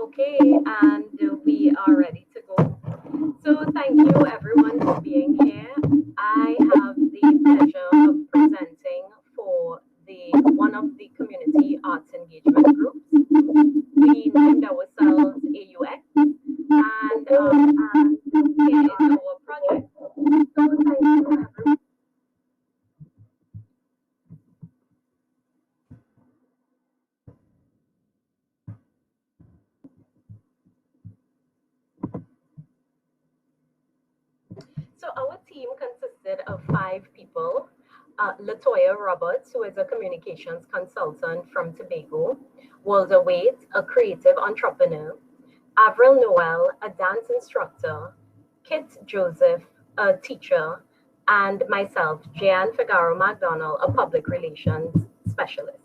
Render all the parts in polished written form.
Okay, and we are ready to go. So thank you everyone for being here. I have the pleasure of presenting for the one of the community arts engagement groups. We named ourselves AUX, and here is our project. So thank you everyone. So our team consisted of 5 people. Latoya Roberts, who is a communications consultant from Tobago, Walter Waite, a creative entrepreneur, Avril Noel, a dance instructor, Kit Joseph, a teacher, and myself, Jan Figaro McDonald, a public relations specialist.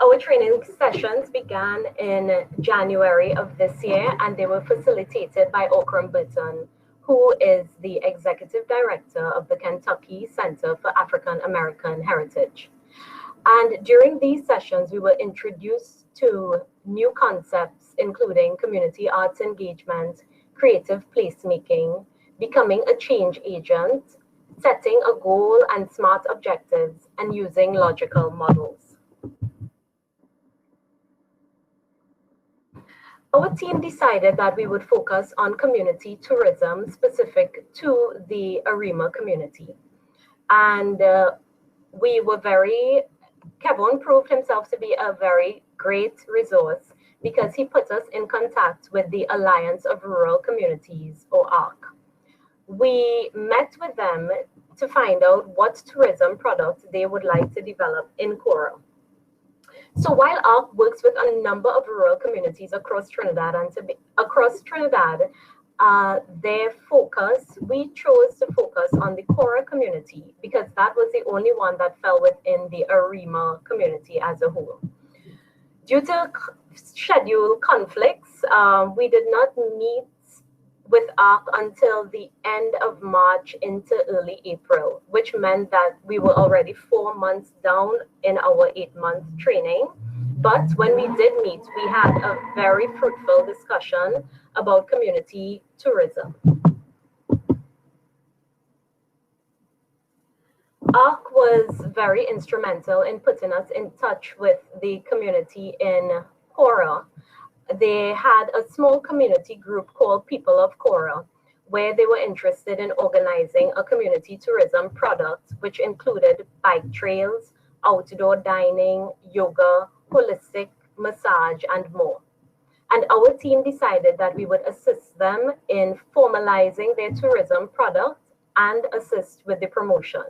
Our training sessions began in January of this year, and they were facilitated by Okram Burton, who is the executive director of the Kentucky Center for African American Heritage. And during these sessions, we were introduced to new concepts, including community arts engagement, creative placemaking, becoming a change agent, setting a goal and SMART objectives, and using logical models. Our team decided that we would focus on community tourism specific to the Arima community. And Kevin proved himself to be a very great resource because he put us in contact with the Alliance of Rural Communities, or ARC. We met with them to find out what tourism products they would like to develop in Cora. So while ARC works with a number of rural communities across Trinidad we chose to focus on the Cora community because that was the only one that fell within the Arima community as a whole. Due to schedule conflicts, we did not meet with ARC until the end of March into early April, which meant that we were already 4 months down in our 8-month training. But when we did meet, we had a very fruitful discussion about community tourism. ARC was very instrumental in putting us in touch with the community in Cora. They had a small community group called People of Cora, where they were interested in organizing a community tourism product, which included bike trails, outdoor dining, yoga, holistic massage, and more. And our team decided that we would assist them in formalizing their tourism product and assist with the promotion.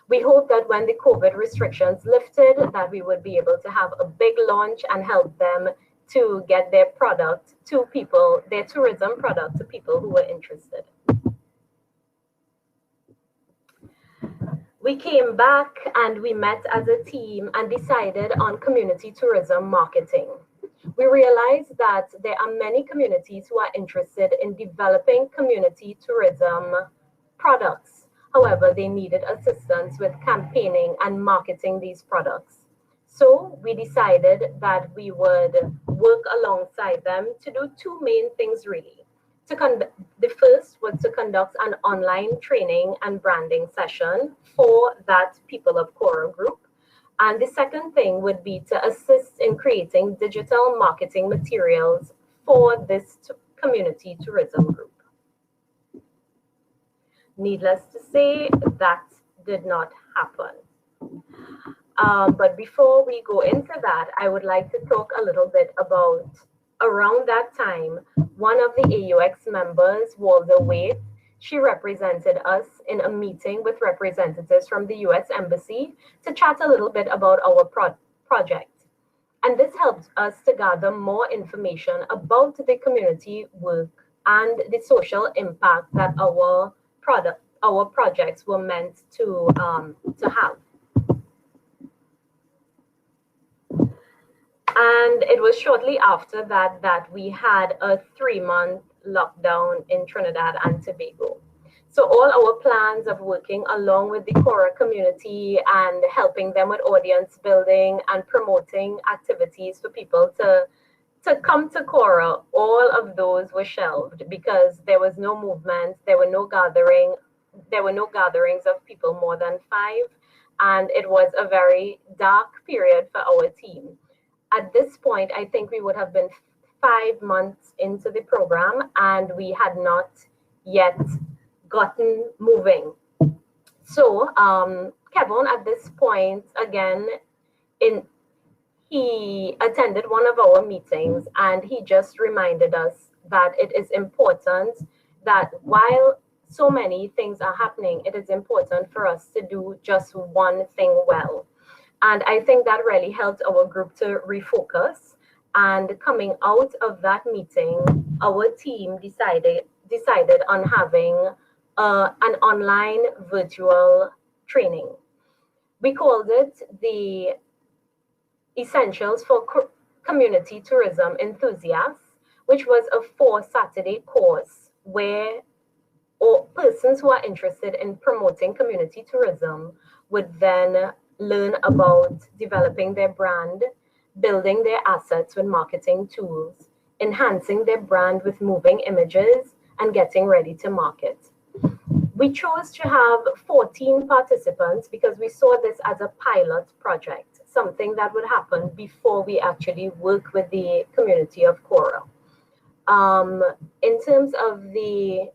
We hope that when the COVID restrictions lifted, that we would be able to have a big launch and help them to get their product to people, their tourism product to people who were interested. We came back and we met as a team and decided on community tourism marketing. We realized that there are many communities who are interested in developing community tourism products. However, they needed assistance with campaigning and marketing these products. So we decided that we would work alongside them to do 2 main things really. The first was to conduct an online training and branding session for that People of Cora group. And the second thing would be to assist in creating digital marketing materials for this community tourism group. Needless to say, that did not happen. But before we go into that, I would like to talk a little bit about around that time, one of the AUX members, Walter Waite, she represented us in a meeting with representatives from the US Embassy to chat a little bit about our project. And this helped us to gather more information about the community work and the social impact that our projects were meant to have. And it was shortly after that we had a 3-month lockdown in Trinidad and Tobago. So all our plans of working along with the Cora community and helping them with audience building and promoting activities for people to come to Cora, all of those were shelved because there was no movement, there were no gatherings of people more than 5, and it was a very dark period for our team. At this point, I think we would have been 5 months into the program, and we had not yet gotten moving. So Kevin, at this point, again, he attended one of our meetings, and he just reminded us that it is important that while so many things are happening, it is important for us to do just one thing well. And I think that really helped our group to refocus. And coming out of that meeting, our team decided on having an online virtual training. We called it the Essentials for Community Tourism Enthusiasts, which was a 4-Saturday course where persons who are interested in promoting community tourism would then learn about developing their brand, building their assets with marketing tools, enhancing their brand with moving images, and getting ready to market. We chose to have 14 participants because we saw this as a pilot project, something that would happen before we actually work with the community of Cora. In terms of the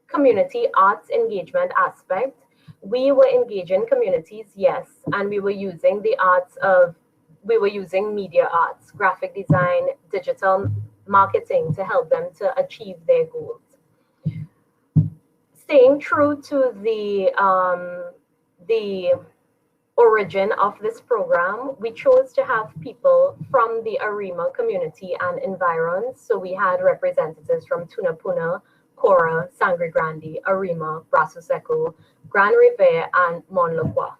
community arts engagement aspect, we were engaging communities, yes, and we were using media arts, graphic design, digital marketing to help them to achieve their goals. Staying true to the origin of this program, we chose to have people from the Arima community and environs. So we had representatives from Tunapuna, Cora, Sangre Grande, Arima, Brasso Seco, Grand Riviere, and Mon Lacroix.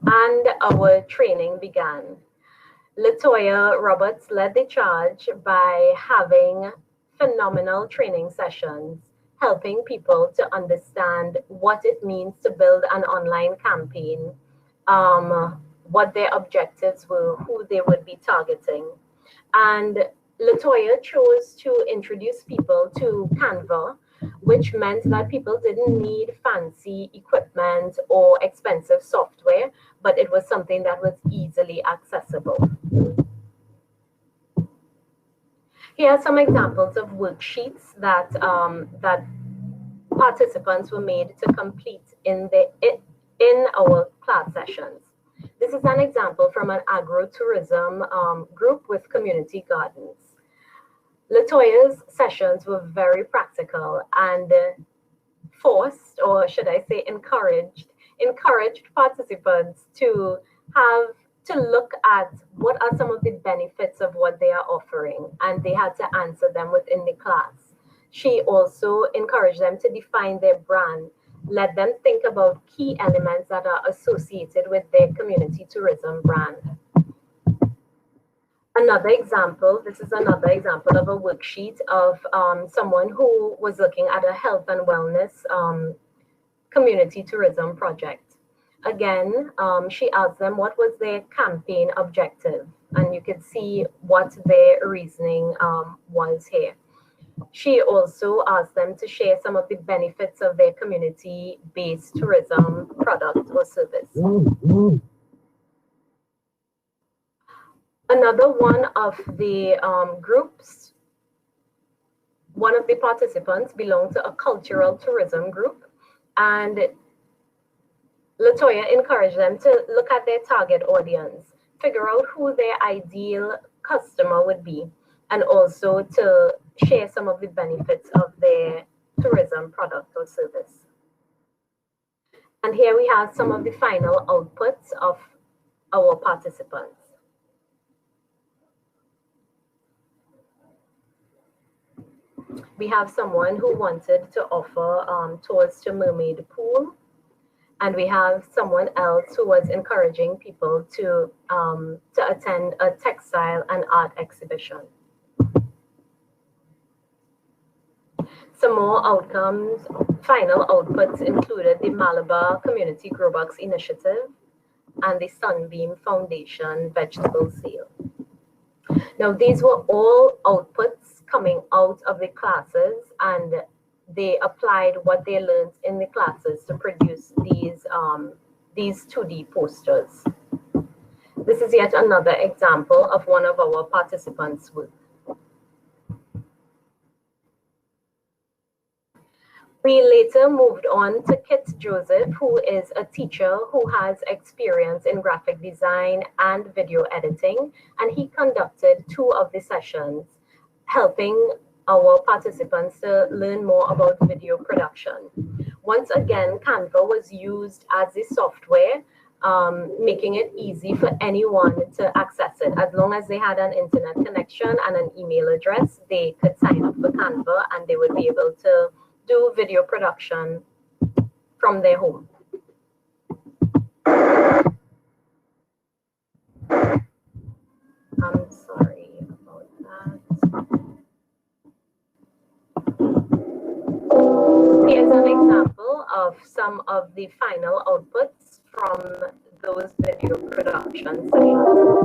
And our training began. Latoya Roberts led the charge by having phenomenal training sessions, helping people to understand what it means to build an online campaign, what their objectives were, who they would be targeting. And Latoya chose to introduce people to Canva, which meant that people didn't need fancy equipment or expensive software, but it was something that was easily accessible. Here are some examples of worksheets that participants were made to complete in our class sessions. This is an example from an agro-tourism group with community gardens. Latoya's sessions were very practical and forced, or should I say encouraged participants to look at what are some of the benefits of what they are offering, and they had to answer them within the class. She also encouraged them to define their brand, let them think about key elements that are associated with their community tourism brand. This is another example of a worksheet of someone who was looking at a health and wellness community tourism project. Again, she asked them what was their campaign objective, and you could see what their reasoning was here. She also asked them to share some of the benefits of their community-based tourism product or service. Another one of the groups, one of the participants belonged to a cultural tourism group, and Latoya encouraged them to look at their target audience, figure out who their ideal customer would be, and also to share some of the benefits of their tourism product or service. And here we have some of the final outputs of our participants. We have someone who wanted to offer tours to Mermaid Pool, and we have someone else who was encouraging people to attend a textile and art exhibition. Some more outcomes, final outputs included the Malabar Community Growbox Initiative and the Sunbeam Foundation Vegetable Sale. Now, these were all outputs coming out of the classes, and they applied what they learned in the classes to produce these 2D posters. This is yet another example of one of our participants' work. We later moved on to Kit Joseph, who is a teacher who has experience in graphic design and video editing, and he conducted 2 of the sessions, helping our participants to learn more about video production. Once again, Canva was used as a software, making it easy for anyone to access it. As long as they had an internet connection and an email address, they could sign up for Canva and they would be able to do video production from their home. I'm sorry about that. Here's an example of some of the final outputs from those video production sessions.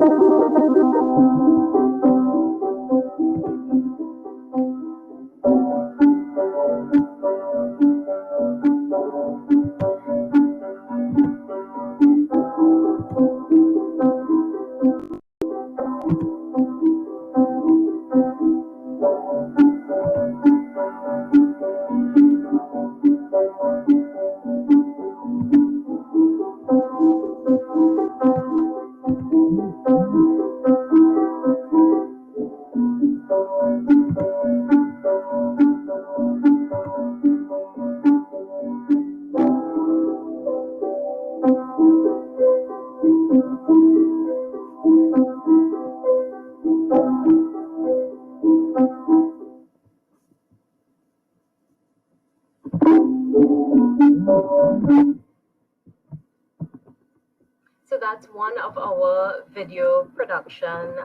So that's one of our video production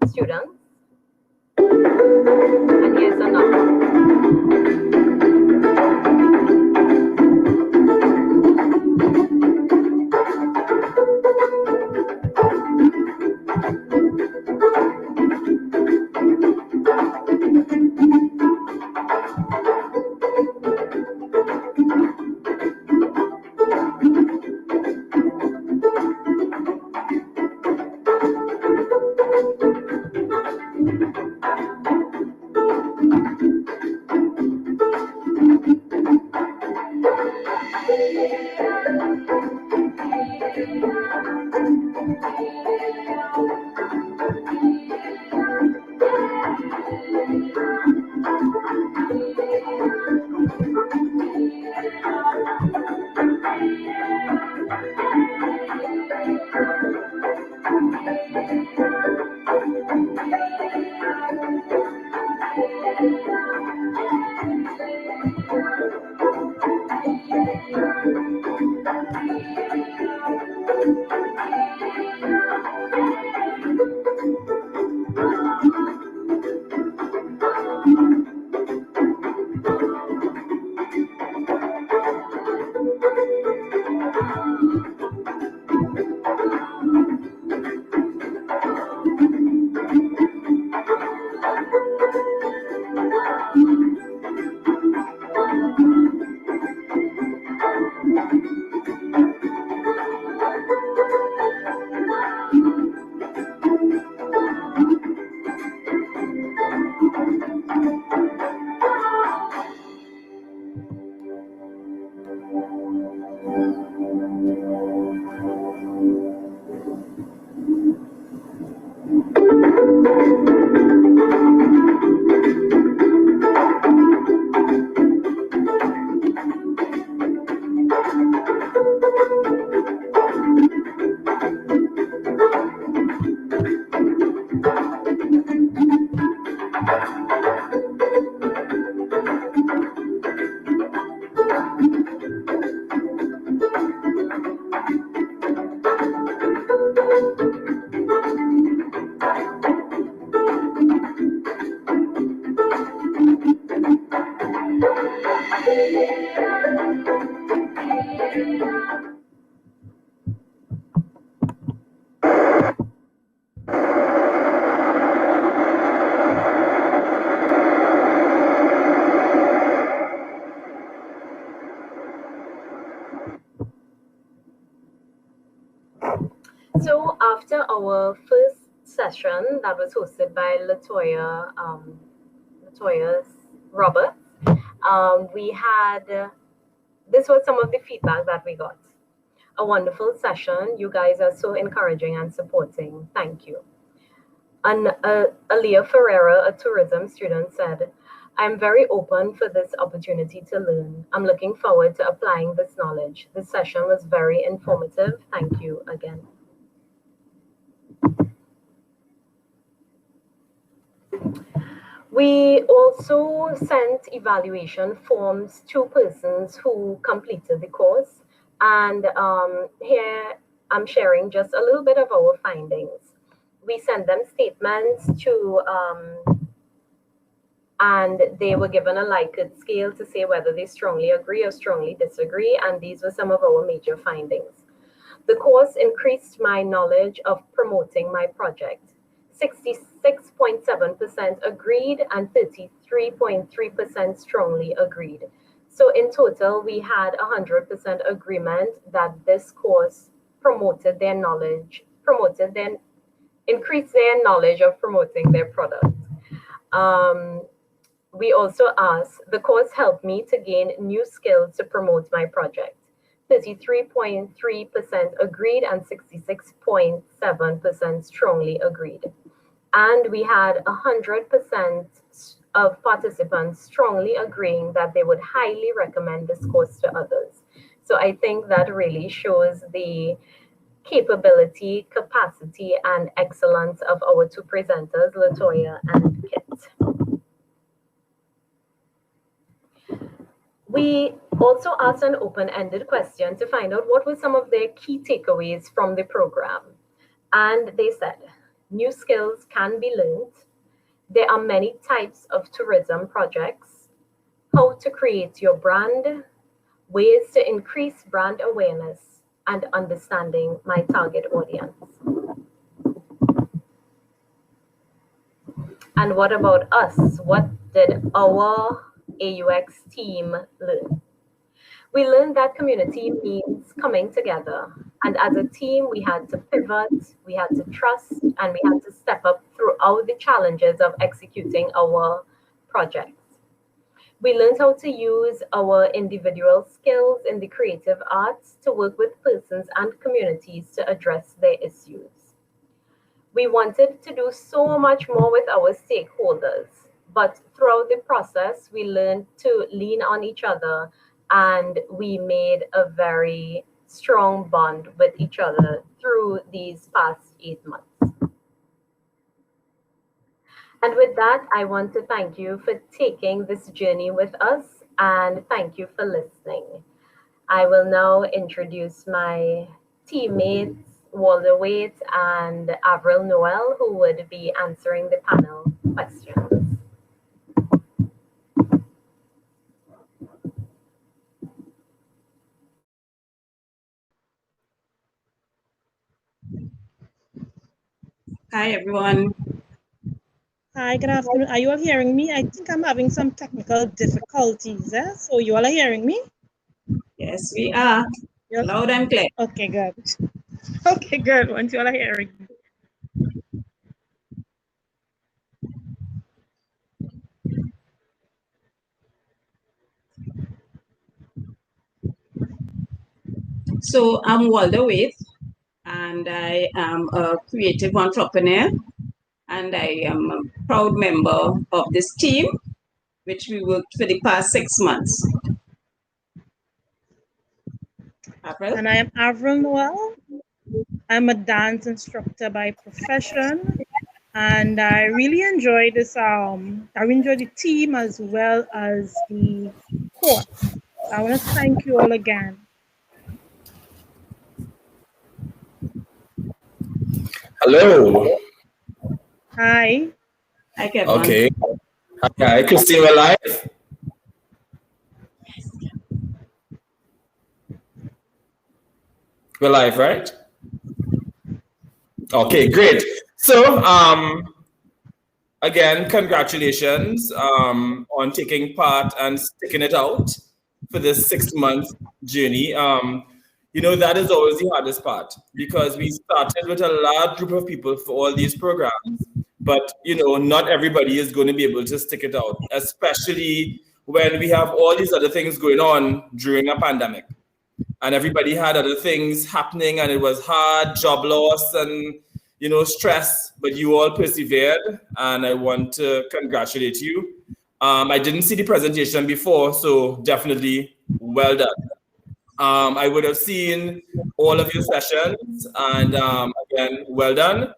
students. And here's another. So after our first session that was hosted by Latoya Roberts, we had this was some of the feedback that we got. A wonderful session. You guys are so encouraging and supporting. Thank you. And Aaliyah Ferreira, a tourism student, said, I'm very open for this opportunity to learn. I'm looking forward to applying this knowledge. This session was very informative. Thank you again. We also sent evaluation forms to persons who completed the course. And here I'm sharing just a little bit of our findings. We sent them statements to, and they were given a Likert scale to say whether they strongly agree or strongly disagree. And these were some of our major findings. The course increased my knowledge of promoting my project. 66.7% agreed and 33.3% strongly agreed. So in total, we had 100% agreement that this course promoted their knowledge, increased their knowledge of promoting their product. We also asked, the course helped me to gain new skills to promote my project. 33.3% agreed and 66.7% strongly agreed. And we had 100% of participants strongly agreeing that they would highly recommend this course to others. So I think that really shows the capability, capacity, and excellence of our two presenters, Latoya and Kit. We also asked an open-ended question to find out what were some of their key takeaways from the program. And they said, new skills can be learned. There are many types of tourism projects. How to create your brand, ways to increase brand awareness, and understanding my target audience. And what about us? What did our AUX team learn? We learned that community means coming together. And as a team, we had to pivot, we had to trust, and we had to step up throughout the challenges of executing our projects. We learned how to use our individual skills in the creative arts to work with persons and communities to address their issues. We wanted to do so much more with our stakeholders, but throughout the process, we learned to lean on each other, and we made a very strong bond with each other through these past 8 months. And with that, I want to thank you for taking this journey with us, and thank you for listening. I will now introduce my teammates, Walter Waite and Avril Noel, who would be answering the panel questions. Hi, everyone. Hi, good afternoon. Are you all hearing me? I think I'm having some technical difficulties. So you all are hearing me? Yes, we are. You're loud and clear. Okay, good. Okay, good. Once you all are hearing me. So I'm Walter Waite, and I am a creative entrepreneur, and I am a proud member of this team, which we worked for the past 6 months. Avril? And I am Avril Noel. I'm a dance instructor by profession, and I really enjoy this. I enjoy the team as well as the course. I want to thank you all again. Hello. Hi. Hi, Kevin. Okay. Hi, Christine, we're live. We're live, right? Okay, great. So, again, congratulations on taking part and sticking it out for this 6-month journey. that is always the hardest part, because we started with a large group of people for all these programs, but not everybody is going to be able to stick it out, especially when we have all these other things going on during a pandemic, and everybody had other things happening, and it was hard, job loss and stress, but you all persevered, and I want to congratulate you. I didn't see the presentation before, so definitely well done. I would have seen all of your sessions, and again, well done.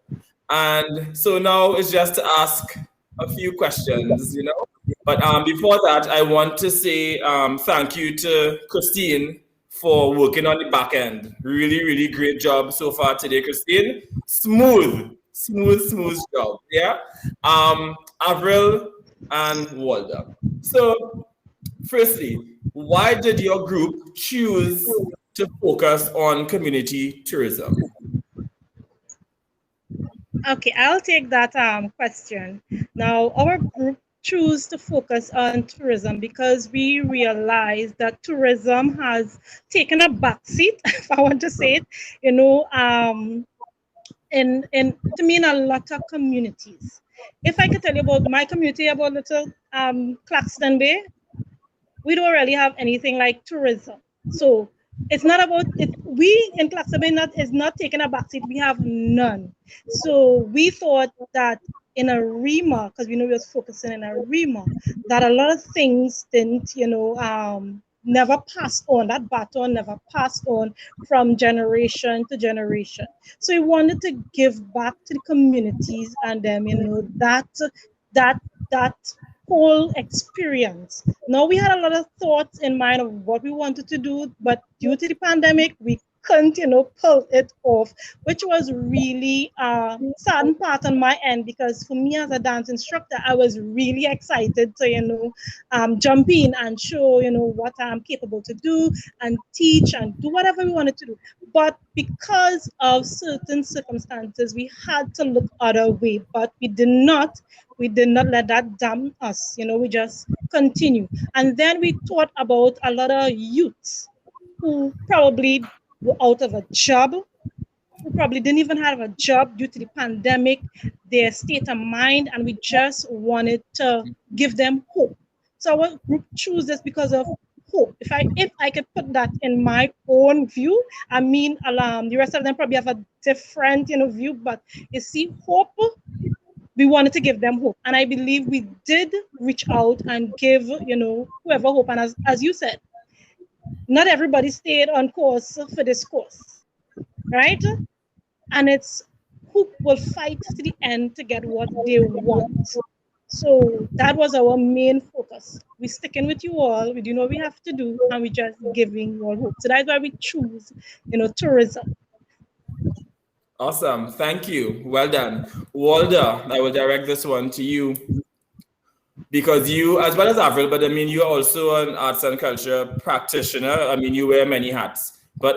And so now it's just to ask a few questions, But before that, I want to say thank you to Christine for working on the back end. Really, really great job so far today, Christine. Smooth job. Yeah. Avril and Walter. So, firstly, why did your group choose to focus on community tourism? Okay, I'll take that question. Now, our group choose to focus on tourism because we realize that tourism has taken a backseat, if I want to say it, to me in a lot of communities. If I could tell you about my community, about little Claxton Bay, we don't really have anything like tourism. So it's not about it. We in Claxton Bay is not taking a backseat. We have none. So we thought that in Arima, because we were focusing in Arima, that a lot of things didn't, never passed on. That baton never passed on from generation to generation. So we wanted to give back to the communities and them, that whole experience. Now we had a lot of thoughts in mind of what we wanted to do, but due to the pandemic, we couldn't, pull it off, which was really sad part on my end, because for me as a dance instructor, I was really excited to, jump in and show, what I'm capable to do and teach and do whatever we wanted to do. But because of certain circumstances, we had to look other way, but we did not let that damn us, we just continue. And then we thought about a lot of youths who probably were out of a job, who probably didn't even have a job due to the pandemic, their state of mind, and we just wanted to give them hope. So our group chose this because of hope. If I could put that in my own view, I mean, the rest of them probably have a different, view, but you see, hope, we wanted to give them hope. And I believe we did reach out and give, whoever hope. And as you said, not everybody stayed on course for this course, right? And it's who will fight to the end to get what they want. So that was our main focus. We're sticking with you all. We do what we have to do, and we're just giving you all hope. So that's why we choose, tourism. Awesome. Thank you. Well done. Walter, I will direct this one to you, because you, as well as Avril, but you're also an arts and culture practitioner. You wear many hats. But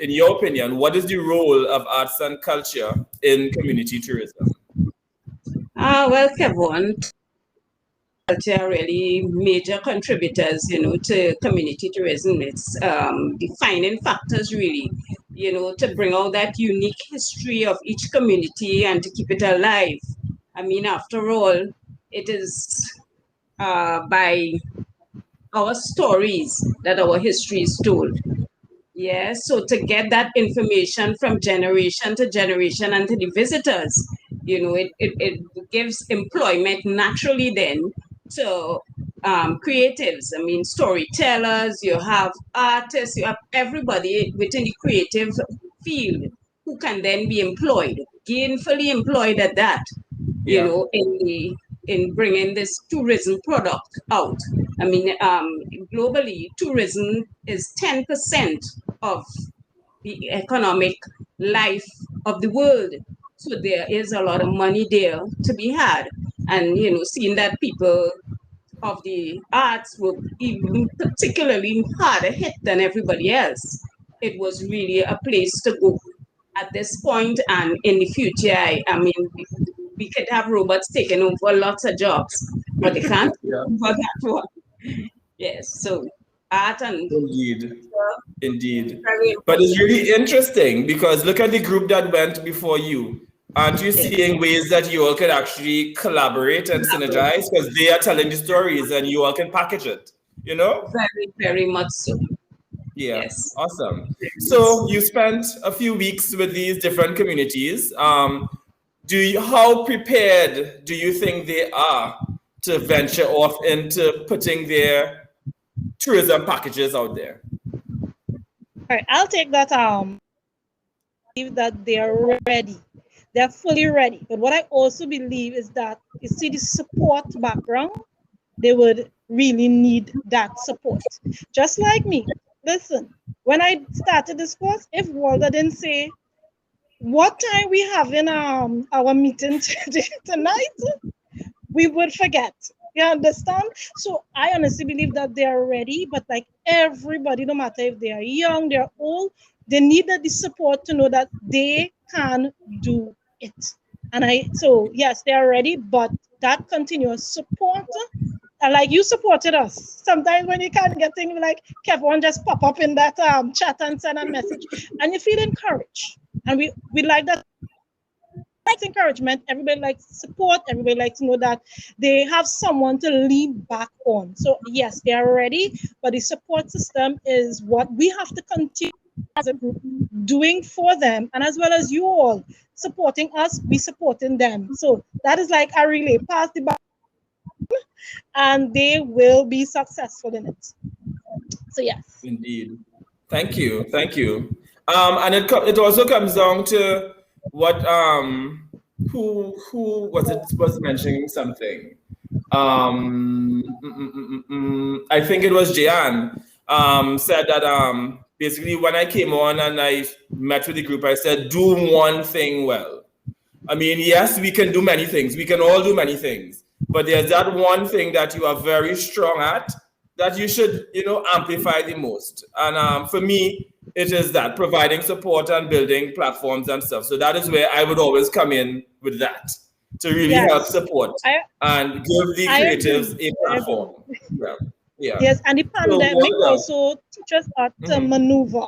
in your opinion, what is the role of arts and culture in community tourism? Well, Kevin, culture are really major contributors, to community tourism. It's defining factors, really, to bring out that unique history of each community and to keep it alive. After all, it is by our stories that our history is told. Yes, so to get that information from generation to generation and to the visitors, it gives employment naturally then to creatives. Storytellers, you have artists, you have everybody within the creative field who can then be employed, gainfully employed at that, in bringing this tourism product out. Globally, tourism is 10% of the economic life of the world. So there is a lot of money there to be had. And, seeing that people of the arts were even particularly harder hit than everybody else, it was really a place to go at this point. And in the future, we could have robots taking over lots of jobs, but they can't for that one. Yes, so art and Indeed. Very But it's important. really interesting because look at the group that went before you. Aren't you seeing ways that you all can actually collaborate and synergize because they are telling the stories and you all can package it, you know? Very, very much so. Yeah, Yes. awesome. So you spent a few weeks with these different communities. How prepared do you think they are to venture off into putting their tourism packages out there? All right, I'll take that. Believe that they are ready. They're fully ready. But what I also believe is that you see the support background, they would really need that support. Just like me. Listen, when I started this course, if Walter didn't say, what time we having our meeting tonight, we would forget. You understand? So I honestly believe that they are ready, but like everybody, no matter if they are young, they're old, they need the support to know that they can do it. So yes, they are ready, but that continuous support, like you supported us. Sometimes when you can't get things, like Kevin just pop up in that chat and send a message, and you feel encouraged. And we like that. Encouragement, everybody likes support, everybody likes to know that they have someone to lean back on. So yes, they are ready, but the support system is what we have to continue as a group doing for them, and as well as you all supporting us, we supporting them. So that is like a relay, pass the baton, and they will be successful in it. So yes. Indeed. Thank you. And it also comes down to what who was mentioning something. I think it was Jeanne said that basically when I came on and I met with the group, I said do one thing well. I mean, yes, we can do many things. We can all do many things, but there's that one thing that you are very strong at that you should, amplify the most. And for me, it is that providing support and building platforms and stuff. So that is where I would always come in with that to really help support and give the creatives a platform. Yeah. Yes, and the pandemic also teaches us to maneuver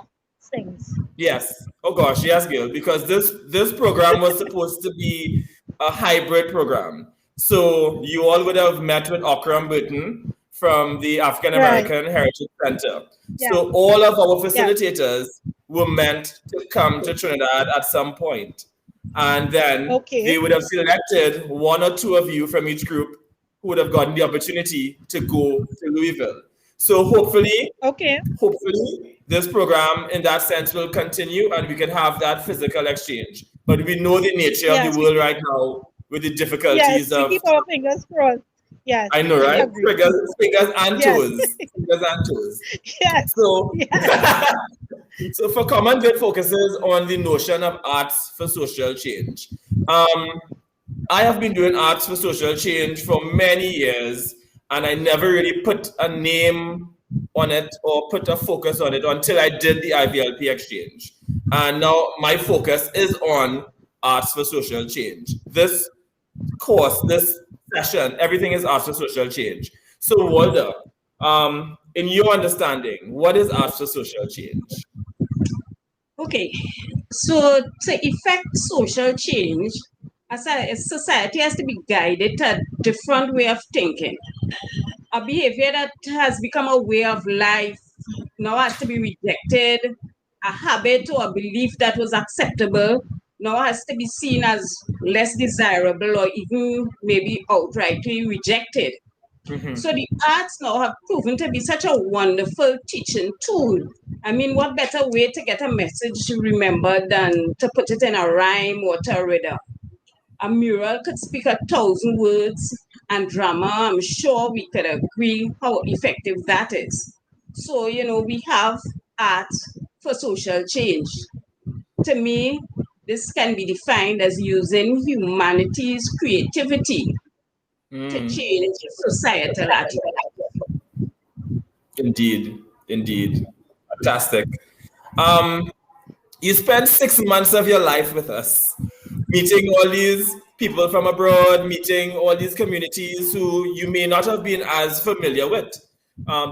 things. Yes. Oh gosh, yes, Gil, because this program was supposed to be a hybrid program. So you all would have met with Okram Burton from the African American Heritage Center. Yeah. So all of our facilitators were meant to come to Trinidad at some point. And then they would have selected one or two of you from each group who would have gotten the opportunity to go to Louisville. So hopefully, this program in that sense will continue and we can have that physical exchange. But we know the nature of the world right now with the difficulties of... keep our fingers crossed. Yes. I know, right? Fingers and toes. Fingers and toes. Yes. So, so for Common Good focuses on the notion of arts for social change. I have been doing arts for social change for many years, and I never really put a name on it or put a focus on it until I did the IVLP exchange. And now my focus is on arts for social change. This course, this session, everything is arts for social change. So Walter, in your understanding, what is arts for social change? Okay, so to effect social change, a society has to be guided to a different way of thinking. A behavior that has become a way of life now has to be rejected. A habit or a belief that was acceptable now has to be seen as less desirable or even maybe outrightly rejected. So the arts now have proven to be such a wonderful teaching tool. I mean, what better way to get a message remembered than to put it in a rhyme or to a rhythm? A mural could speak 1,000 words, and drama, I'm sure we could agree how effective that is. So, we have art for social change. To me, this can be defined as using humanity's creativity to change societal attitude. Indeed. Fantastic. You spent 6 months of your life with us, meeting all these people from abroad, meeting all these communities who you may not have been as familiar with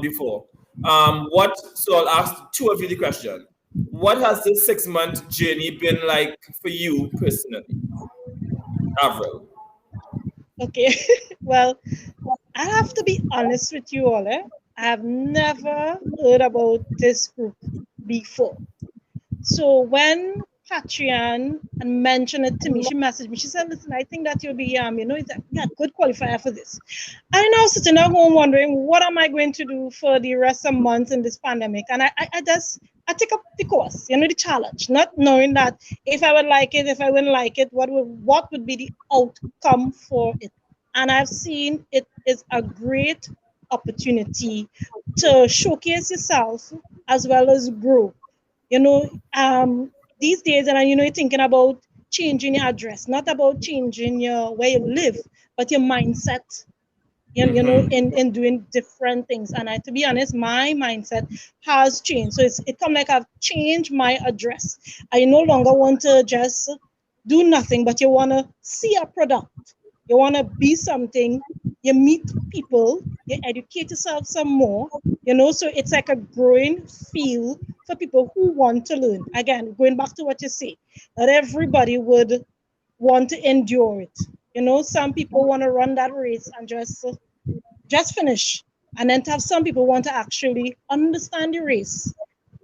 before. So I'll ask two of you the question. What has this 6-month journey been like for you personally? Avril. Okay. Well, I have to be honest with you all. I have never heard about this group before. So when Patrian mentioned it to me, she messaged me. She said, "Listen, I think that you'll be, you're a good qualifier for this." I now sitting at home wondering, what am I going to do for the rest of months in this pandemic? And I take up the course, the challenge, not knowing that if I would like it, if I wouldn't like it, what would be the outcome for it. And I've seen it is a great opportunity to showcase yourself as well as grow. These days, and you're thinking about changing your address, not about changing your where you live, but your mindset. In doing different things. And to be honest, my mindset has changed. So it come like I've changed my address. I no longer want to just do nothing, but you want to see a product. You want to be something. You meet people. You educate yourself some more. So it's like a growing field for people who want to learn. Again, going back to what you say, not everybody would want to endure it. Some people want to run that race and just finish. And then to have some people want to actually understand the race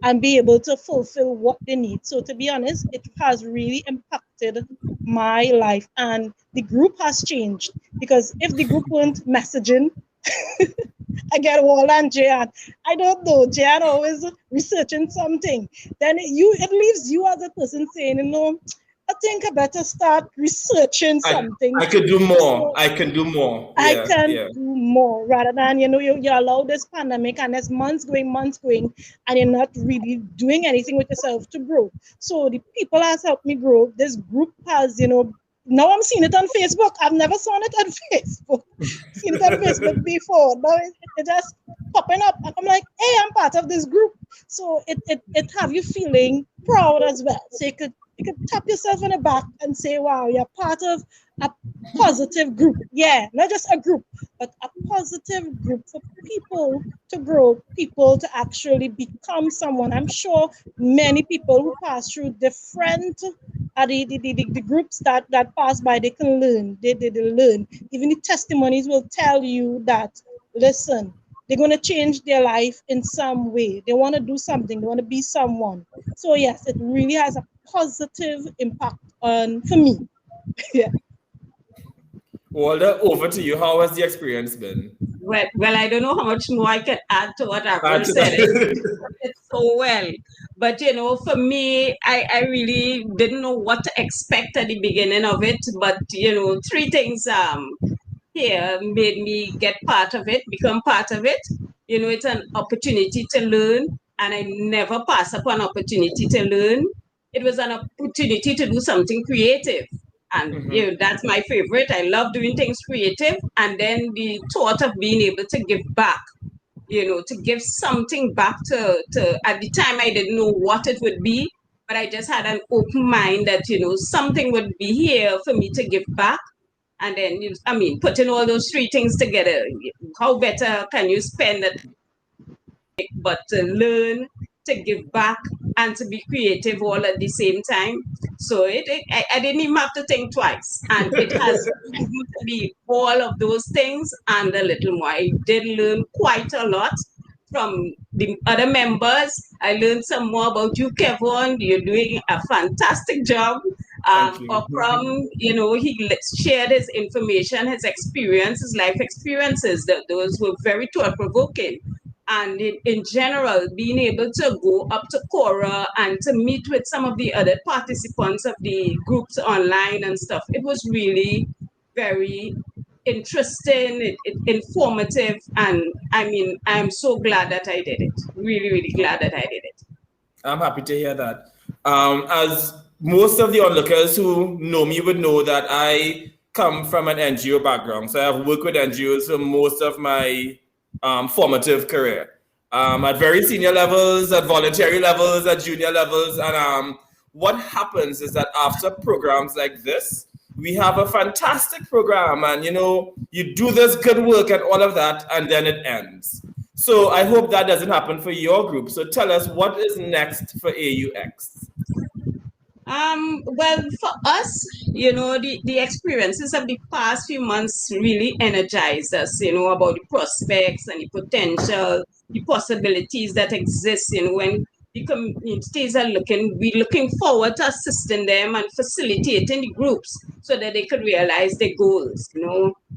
and be able to fulfill what they need. So to be honest, it has really impacted my life. And the group has changed, because if the group weren't messaging, I get Wall and Jan. I don't know. Jan always researching something. Then it leaves you as a person saying, I think I better start researching something. I could do more. I can do more. I can do more, rather than, you allow this pandemic and there's months going, and you're not really doing anything with yourself to grow. So the people has helped me grow. This group has, now I'm seeing it on Facebook. I've never seen it on Facebook. Seen it on Facebook before. Now it just popping up. And I'm like, hey, I'm part of this group. So it have you feeling proud as well. So you could tap yourself on the back and say, wow, you're part of a positive group. Yeah, not just a group, but a positive group for people to grow, people to actually become someone. I'm sure many people who pass through different the groups that pass by, they can learn. They learn. Even the testimonies will tell you that, listen, they're going to change their life in some way. They want to do something. They want to be someone. So yes, it really has a positive impact for me. Yeah. Walter, over to you. How has the experience been? Well, I don't know how much more I can add to what Avril said. It's so well. But, for me, I really didn't know what to expect at the beginning of it. But, 3 things here made me get part of it, become part of it. It's an opportunity to learn, and I never pass up an opportunity to learn. It was an opportunity to do something creative. And that's my favorite. I love doing things creative. And then the thought of being able to give back, to give something back to at the time I didn't know what it would be, but I just had an open mind that, something would be here for me to give back. And then, putting all those 3 things together, how better can you spend it but to learn, to give back, and to be creative all at the same time. So I didn't even have to think twice. And it has proven to be all of those things and a little more. I did learn quite a lot from the other members. I learned some more about you, Kevin. You're doing a fantastic job. From, he shared his information, his experience, his life experiences. Those were very thought-provoking. And in general, being able to go up to Cora and to meet with some of the other participants of the groups online and stuff, it was really very interesting, informative. And I'm so glad that I did it. Really, really glad that I did it. I'm happy to hear that. As most of the onlookers who know me would know that I come from an NGO background. So I have worked with NGOs for most of my formative career, at very senior levels, at voluntary levels, at junior levels. And what happens is that after programs like this, we have a fantastic program and, you do this good work and all of that, and then it ends. So I hope that doesn't happen for your group. So tell us, what is next for AUX? Well, for us, the experiences of the past few months really energize us, about the prospects and the potential, the possibilities that exist, when the communities are we're looking forward to assisting them and facilitating the groups so that they could realize their goals.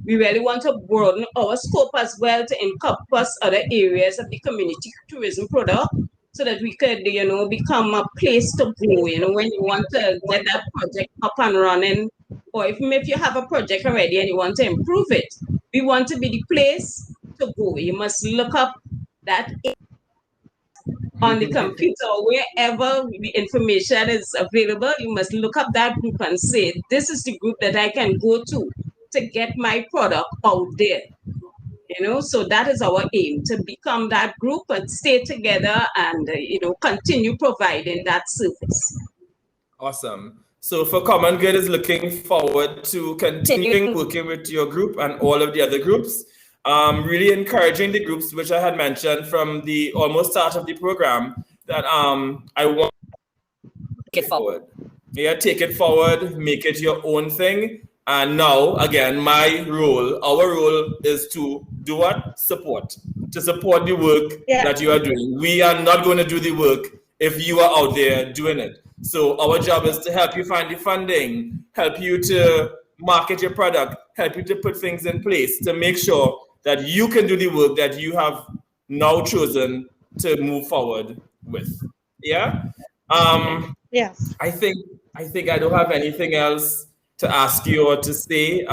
We really want to broaden our scope as well to encompass other areas of the community tourism product, so that we could, become a place to go, when you want to get that project up and running, or even if you have a project already and you want to improve it, we want to be the place to go. You must look up that on the computer or wherever the information is available. You must look up that group and say, this is the group that I can go to get my product out there. So that is our aim, to become that group and stay together and, continue providing that service. Awesome. So for Common Good is looking forward to continuing working with your group and all of the other groups. Really encouraging the groups, which I had mentioned from the almost start of the program, that I want to take it forward. Yeah, take it forward, make it your own thing. And now, again, our role is to do what? To support the work that you are doing. We are not going to do the work if you are out there doing it. So our job is to help you find the funding, help you to market your product, help you to put things in place to make sure that you can do the work that you have now chosen to move forward with. Yeah? Yes. I think I don't have anything else to ask you or to say.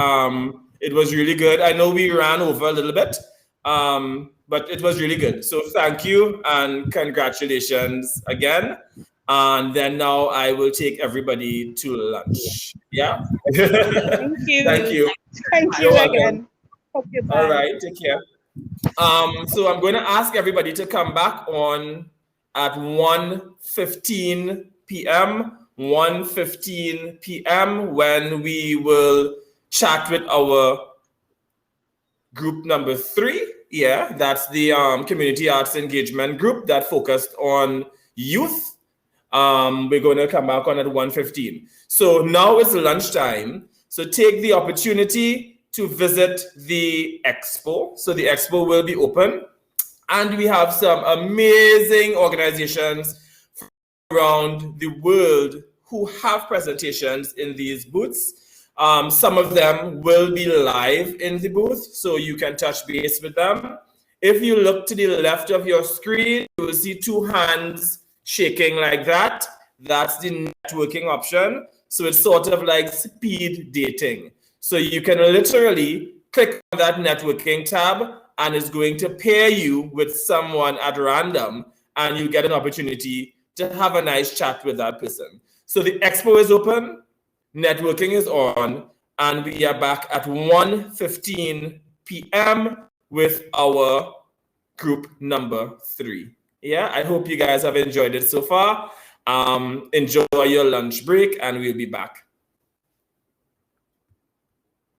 It was really good. I know we ran over a little bit, but it was really good. So thank you and congratulations again. And then now I will take everybody to lunch. Yeah? Thank you. Thank you. Thank you again. Hope you're All right, take care. So I'm going to ask everybody to come back on at 1:15 p.m. 1:15 p.m. when we will chat with our group number 3. Yeah, that's the community arts engagement group that focused on youth. We're going to come back on at 1:15. So now it's lunchtime. So take the opportunity to visit the expo. So the expo will be open, and we have some amazing organizations around the world who have presentations in these booths. Some of them will be live in the booth, so you can touch base with them. If you look to the left of your screen, you will see 2 hands shaking like that. That's the networking option. So it's sort of like speed dating. So you can literally click on that networking tab, and it's going to pair you with someone at random, and you get an opportunity to have a nice chat with that person. So the expo is open, networking is on, and we are back at 1:15 p.m. with our group number 3. Yeah, I hope you guys have enjoyed it so far. Enjoy your lunch break, and we'll be back